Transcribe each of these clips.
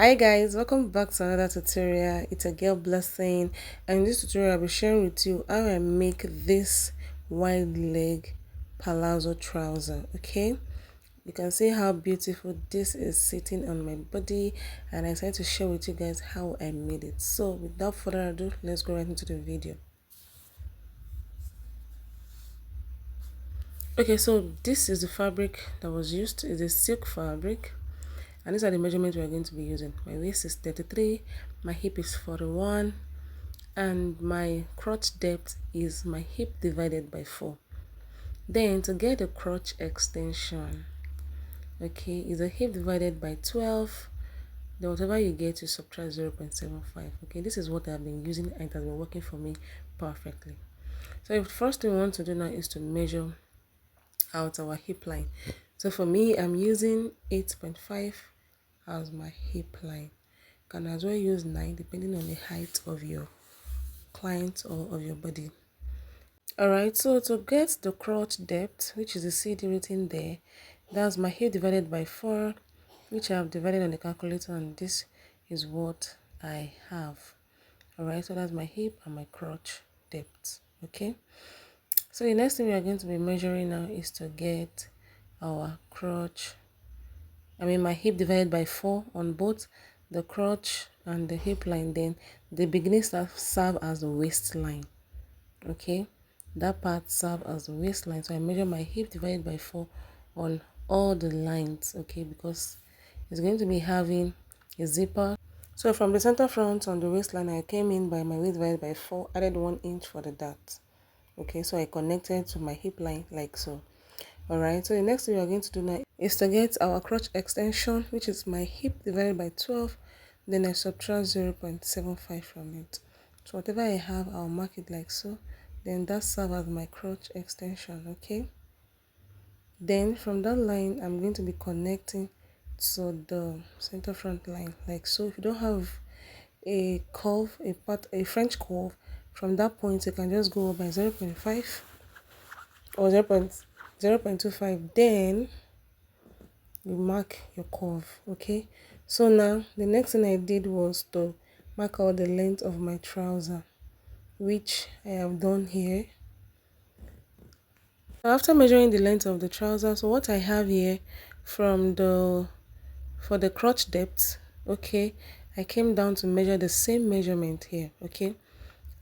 Hi guys, welcome back to another tutorial. It's a girl Blessing, and in this tutorial I'll be sharing with you how I make this wide leg palazzo trouser. Okay, you can see how beautiful this is sitting on my body, and I decided to share with you guys how I made it. So without further ado, let's go right into the video. Okay, so this is the fabric that was used. It's a silk fabric, and these are the measurements we are going to be using. My waist is 33, my hip is 41, and my crotch depth is my hip divided by 4. Then to get the crotch extension, okay, is a hip divided by 12. Then whatever you get, you subtract 0.75. Okay, this is what I've been using and it has been working for me perfectly. So the first thing we want to do now is to measure out our hip line. So for me, I'm using 8.5 as my hip line. You can as well use 9 depending on the height of your client or of your body. Alright, so to get the crotch depth, which is the CD written there, that's my hip divided by 4, which I have divided on the calculator, and this is what I have. Alright, so that's my hip and my crotch depth. Okay, so the next thing we are going to be measuring now is to get our crotch, my hip divided by 4 on both the crotch and the hip line. Then the beginning serve as the waistline. Okay, that part serve as the waistline, so I measure my hip divided by 4 on all the lines. Okay, because it's going to be having a zipper. So from the center front on the waistline, I came in by my waist divided by 4, added 1 inch for the dart. Okay, so I connected to my hip line like so. Alright, so the next thing we are going to do now is to get our crotch extension, which is my hip divided by 12. Then I subtract 0.75 from it. So whatever I have, I'll mark it like so. Then that serves as my crotch extension. Okay, then from that line I'm going to be connecting to the center front line like so. If you don't have a curve, a French curve, from that point you can just go by 0.5 or 0.25, then you mark your curve. Okay, so now the next thing I did was to mark out the length of my trouser, which I have done here. After measuring the length of the trouser, so what I have here for the crotch depth, okay, I came down to measure the same measurement here. Okay,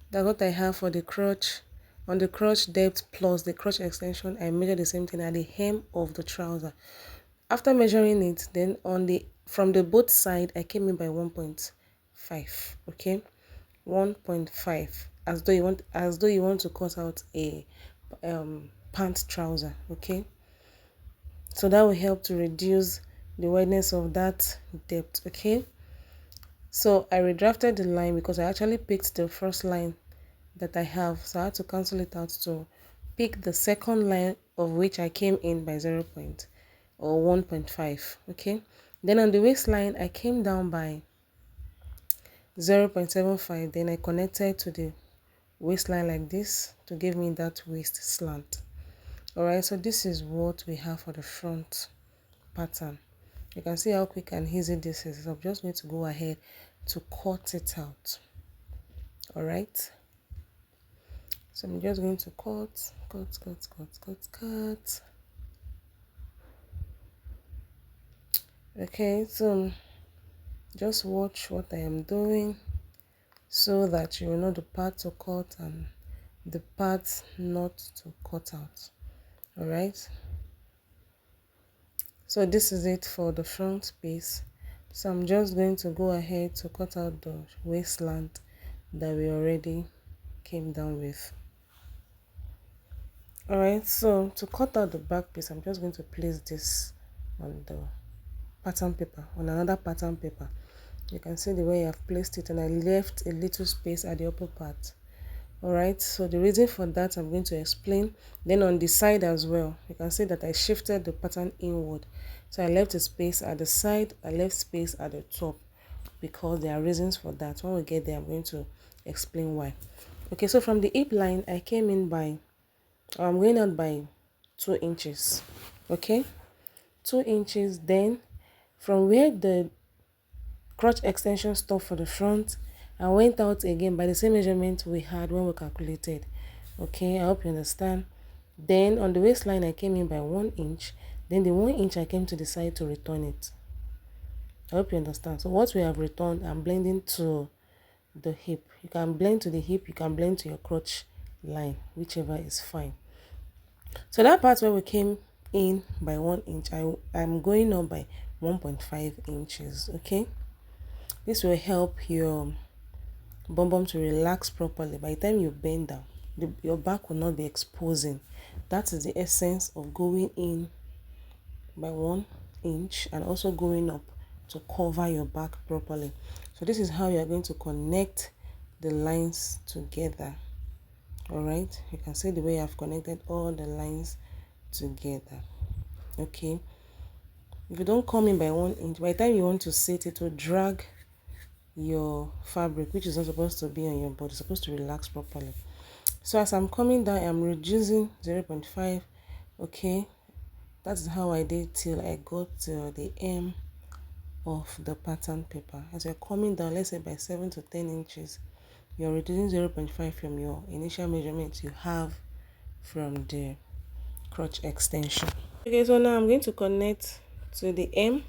that's what I have for the crotch. On the crotch depth plus the crotch extension, I measure the same thing at the hem of the trouser. After measuring it, then from the both side, I came in by 1.5. Okay, 1.5, as though you want to cut out a pant trouser. Okay, so that will help to reduce the wideness of that depth. Okay, so I redrafted the line because I actually picked the first line that I have, so I had to cancel it out to pick the second line, of which I came in by 1.5. Okay, then on the waistline I came down by 0.75. Then I connected to the waistline like this to give me that waist slant. Alright, so this is what we have for the front pattern. You can see how quick and easy this is. So I'm just going to go ahead to cut it out. Alright, so I'm just going to cut. Okay, so just watch what I am doing so that you will know the part to cut and the part not to cut out. Alright, so this is it for the front piece. So I'm just going to go ahead to cut out the waistline that we already came down with. Alright, so to cut out the back piece, I'm just going to place this on the pattern paper, on another pattern paper. You can see the way I've placed it, and I left a little space at the upper part. Alright, so the reason for that I'm going to explain. Then on the side as well, you can see that I shifted the pattern inward. So I left a space at the side, I left space at the top, because there are reasons for that. When we get there, I'm going to explain why. Okay, so from the hip line, I came in by, I'm going out by 2 inches. Okay, 2 inches. Then from where the crotch extension stop for the front, and went out again by the same measurement we had when we calculated. Okay, I hope you understand. Then on the waistline I came in by 1 inch, then the 1 inch I came to the side to return it. I hope you understand. So what we have returned, I'm blending to the hip. You can blend to the hip, you can blend to your crotch line, whichever is fine. So that part where we came in by 1 inch, I'm going up by 1.5 inches. Okay, this will help your bum to relax properly. By the time you bend down, your back will not be exposing. That is the essence of going in by 1 inch and also going up to cover your back properly. So this is how you are going to connect the lines together. All right, you can see the way I've connected all the lines together. Okay, if you don't come in by 1 inch, by the time you want to sit, it will drag your fabric, which is not supposed to be on your body. It's supposed to relax properly. So as I'm coming down, I'm reducing 0.5. Okay, that's how I did till I got to the hem of the pattern paper. As you're coming down, let's say by 7 to 10 inches, you're reducing 0.5 from your initial measurement you have from the crotch extension. Okay, so now I'm going to connect to the hem.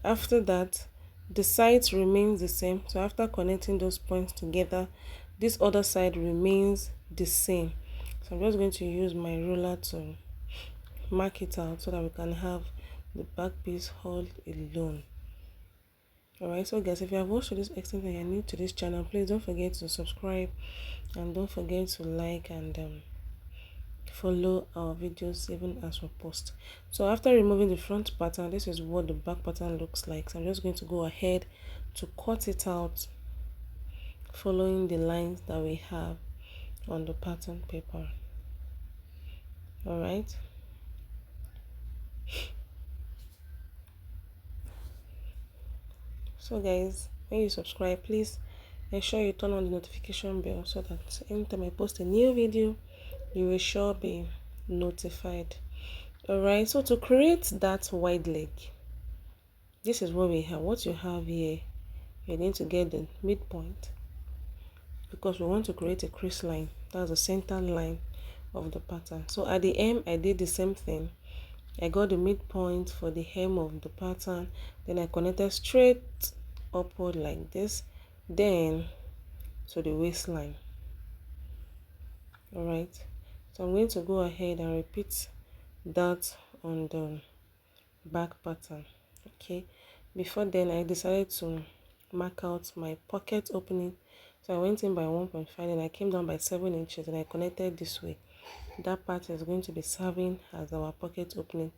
After that, the sides remains the same. So after connecting those points together, this other side remains the same. So I'm just going to use my ruler to mark it out so that we can have the back piece all alone. Alright, so guys, if you have watched to this extent and you're new to this channel, please don't forget to subscribe and don't forget to like and follow our videos even as we post. So after removing the front pattern, this is what the back pattern looks like. So I'm just going to go ahead to cut it out following the lines that we have on the pattern paper. All right, so guys, when you subscribe, please ensure you turn on the notification bell so that anytime I post a new video, you will sure be notified. All right, so to create that wide leg, this is what we have. What you have here, you're going to get the midpoint, because we want to create a crease line. That's the center line of the pattern. So at the hem, I did the same thing. I got the midpoint for the hem of the pattern, then I connected straight upward like this, then to the waistline. All right, so I'm going to go ahead and repeat that on the back pattern. Okay, before then I decided to mark out my pocket opening. So I went in by 1.5 and I came down by 7 inches and I connected this way. That part is going to be serving as our pocket opening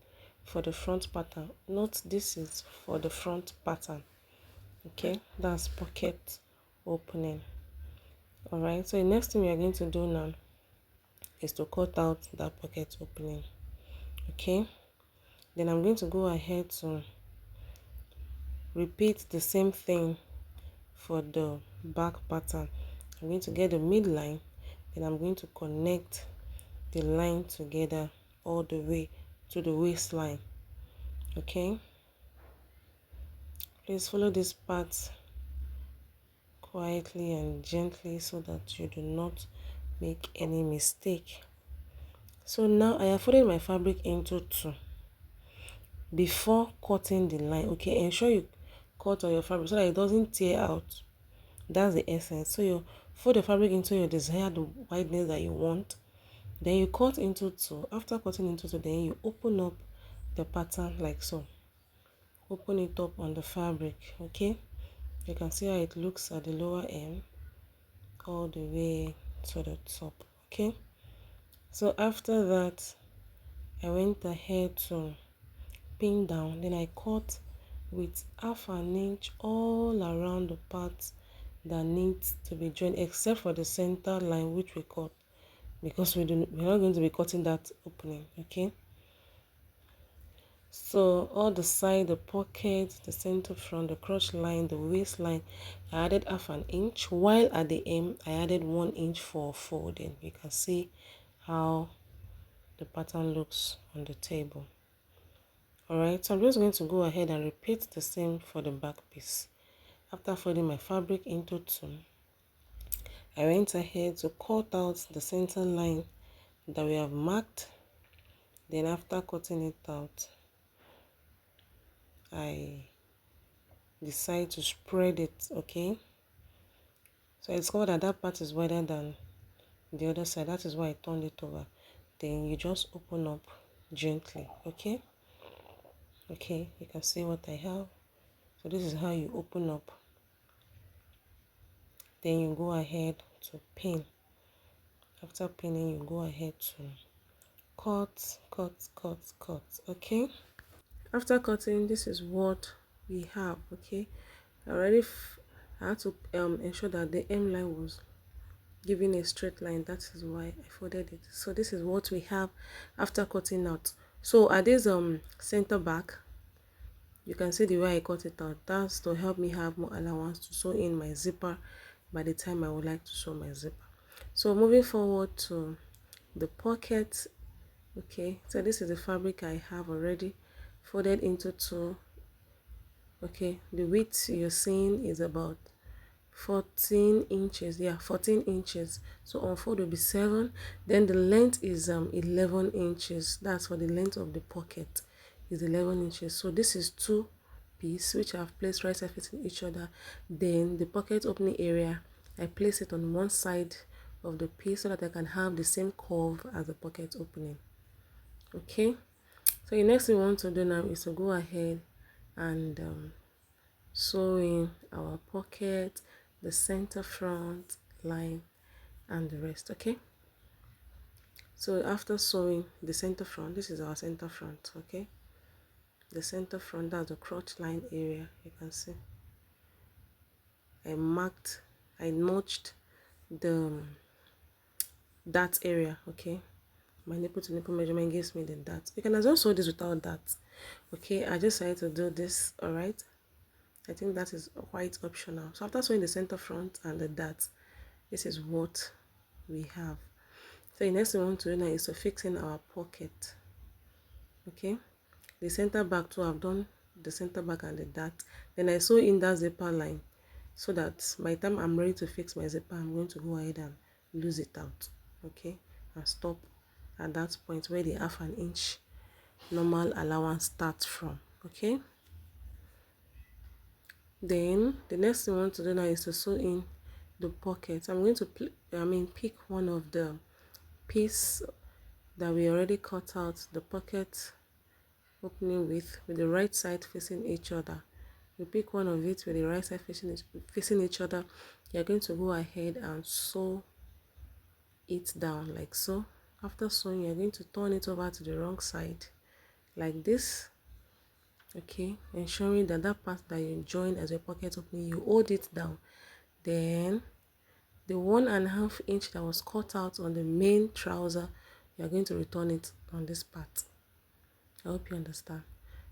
for the front pattern. Note this is for the front pattern. Okay, that's pocket opening. All right, so the next thing we are going to do now is to cut out that pocket opening. Okay, then I'm going to go ahead to repeat the same thing for the back pattern. I'm going to get the midline, then I'm going to connect the line together all the way to the waistline. Okay, please follow this part quietly and gently so that you do not make any mistake. So now I have folded my fabric into two before cutting the line. Okay, ensure you cut all your fabric so that it doesn't tear out. That's the essence. So you fold the fabric into your desired wideness that you want, then you cut into two. After cutting into two, then you open up the pattern like so. Open it up on the fabric. Okay, you can see how it looks at the lower end all the way to the top. Okay, so after that I went ahead to pin down, then I cut with 1/2 inch all around the parts that needs to be joined, except for the center line which we cut, because we're not going to be cutting that opening. Okay, so all the side, the pocket, the center front, the crotch line, the waistline, I added 1/2 inch, while at the hem I added 1 inch for folding. You can see how the pattern looks on the table. All right, so I'm just going to go ahead and repeat the same for the back piece. After folding my fabric into two, I went ahead to cut out the center line that we have marked. Then after cutting it out, I decide to spread it, okay? So I discovered that that part is wider than the other side. That is why I turned it over. Then you just open up gently, okay? Okay, you can see what I have. So this is how you open up. Then you go ahead to pin. After pinning, you go ahead to cut, okay? After cutting, this is what we have, okay? I had to ensure that the hem line was giving a straight line. That is why I folded it. So this is what we have after cutting out. So at this center back, you can see the way I cut it out. That's to help me have more allowance to sew in my zipper by the time I would like to sew my zipper. So moving forward to the pocket, okay, so this is the fabric I have already folded into two. Okay, the width you're seeing is about 14 inches. Yeah, 14 inches. So on fold will be 7. Then the length is 11 inches. That's for the length of the pocket is 11 inches. So this is two pieces which I've placed right side facing each other. Then the pocket opening area, I place it on one side of the piece so that I can have the same curve as the pocket opening. Okay, so the next thing we want to do now is to go ahead and sew in our pocket, the center front line and the rest. Okay, so after sewing the center front, this is our center front. Okay, the center front, that's the crotch line area. You can see I notched the that area. Okay, my nipple to nipple measurement gives me the dart. You can as well sew this without that. Okay, I just decided to do this. All right, I think that is quite optional. So after sewing the center front and the dart, this is what we have. So the next thing we want to do now is to fix in our pocket. Okay, the center back too, I've done the center back and the dart. Then I sew in that zipper line so that by the time I'm ready to fix my zipper, I'm going to go ahead and lose it out. Okay, and stop at that point where the half an inch normal allowance starts from. Okay, then the next thing I want to do now is to sew in the pocket. I'm going to pick one of the piece that we already cut out the pocket opening with the right side facing each other. You pick one of it with the right side facing each other. You're going to go ahead and sew it down like so. After sewing, you're going to turn it over to the wrong side like this. Okay, ensuring that that part that you join as your pocket opening, you hold it down. Then the 1.5 inch that was cut out on the main trouser, you are going to return it on this part. I hope you understand.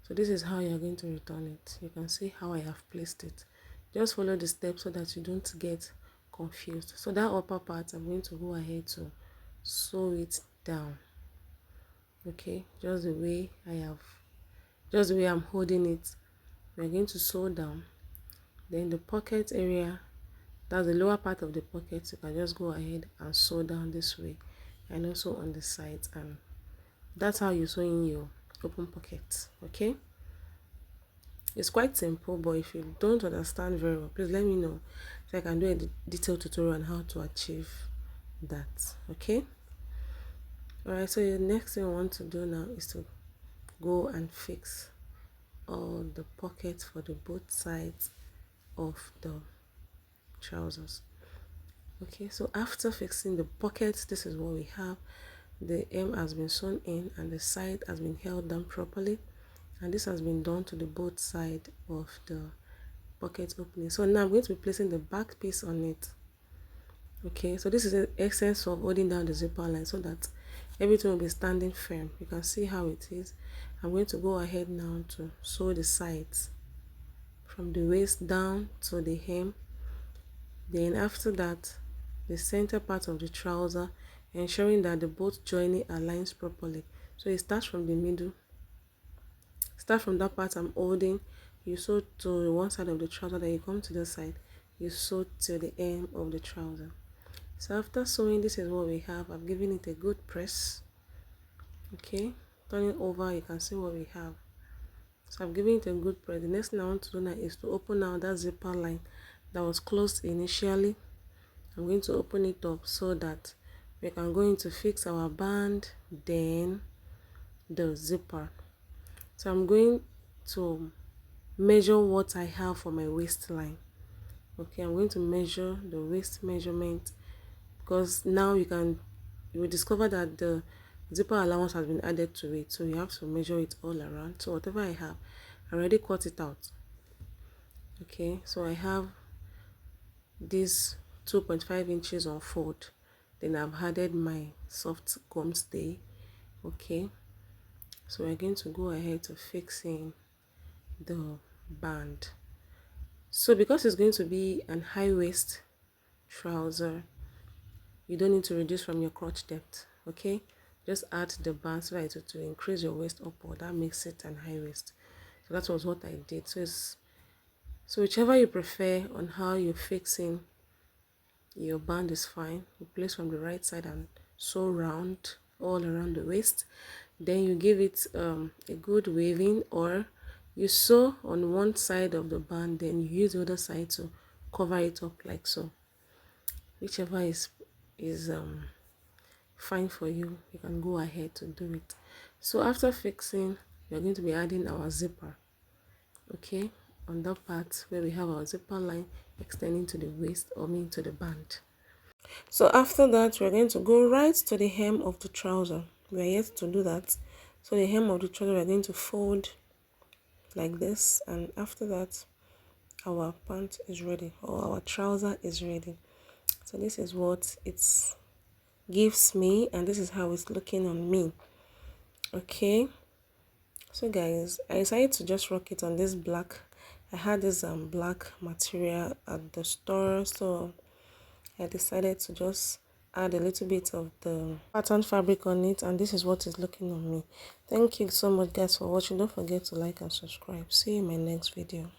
So this is how you are going to return it. You can see how I have placed it. Just follow the steps so that you don't get confused. So that upper part, I'm going to go ahead to sew it down. Okay, just the way I'm holding it. We're going to sew down. Then the pocket area, that's the lower part of the pocket, you can just go ahead and sew down this way, and also on the sides, and that's how you sew in your open pocket. Okay, it's quite simple, but if you don't understand very well, please let me know so I can do a detailed tutorial on how to achieve that. Okay, all right, so the next thing I want to do now is to go and fix all the pockets for the both sides of the trousers. Okay, so after fixing the pockets, this is what we have. The hem has been sewn in and the side has been held down properly, and this has been done to the both side of the pocket opening. So now I'm going to be placing the back piece on it. Okay, so this is the essence of holding down the zipper line so that everything will be standing firm. You can see how it is. I'm going to go ahead now to sew the sides from the waist down to the hem. Then after that, the center part of the trouser, ensuring that the both joining aligns properly. So it starts from the middle. Start from that part I'm holding. you sew to one side of the trouser, then you come to the side, you sew to the hem of the trouser. So after sewing, this is what we have. I've given it a good press. Okay, turning over, you can see what we have. So I've given it a good press. The next thing I want to do now is to open out that zipper line that was closed initially. I'm going to open it up so that we can go into fix our band, then the zipper. So I'm going to measure what I have for my waistline. Okay, I'm going to measure the waist measurement, because now you will discover that the zipper allowance has been added to it, so you have to measure it all around. So whatever I have, I already cut it out. Okay, so I have this 2.5 inches on fold, then I've added my soft gum stay. Okay, so we're going to go ahead to fix in the band. So because it's going to be an high waist trouser, you don't need to reduce from your crotch depth. Okay, just add the band so that it will increase your waist upward. That makes it an high waist. So that was what I did. So whichever you prefer on how you're fixing your band is fine. You place from the right side and sew round all around the waist. Then you give it a good waving, or you sew on one side of the band, then you use the other side to cover it up like so. Whichever is fine for you, you can go ahead to do it. So after fixing, we're going to be adding our zipper. Okay, on that part where we have our zipper line extending to the waist, or to the band. So after that, we're going to go right to the hem of the trouser. We are yet to do that. So the hem of the trouser, we're going to fold like this, and after that, our pant is ready, or our trouser is ready. So this is what it gives me, and this is how it's looking on me. Okay, so guys, I decided to just rock it on this black. I had this black material at the store, so I decided to just add a little bit of the pattern fabric on it, and this is what is looking on me. Thank you so much guys for watching. Don't forget to like and subscribe. See you in my next video.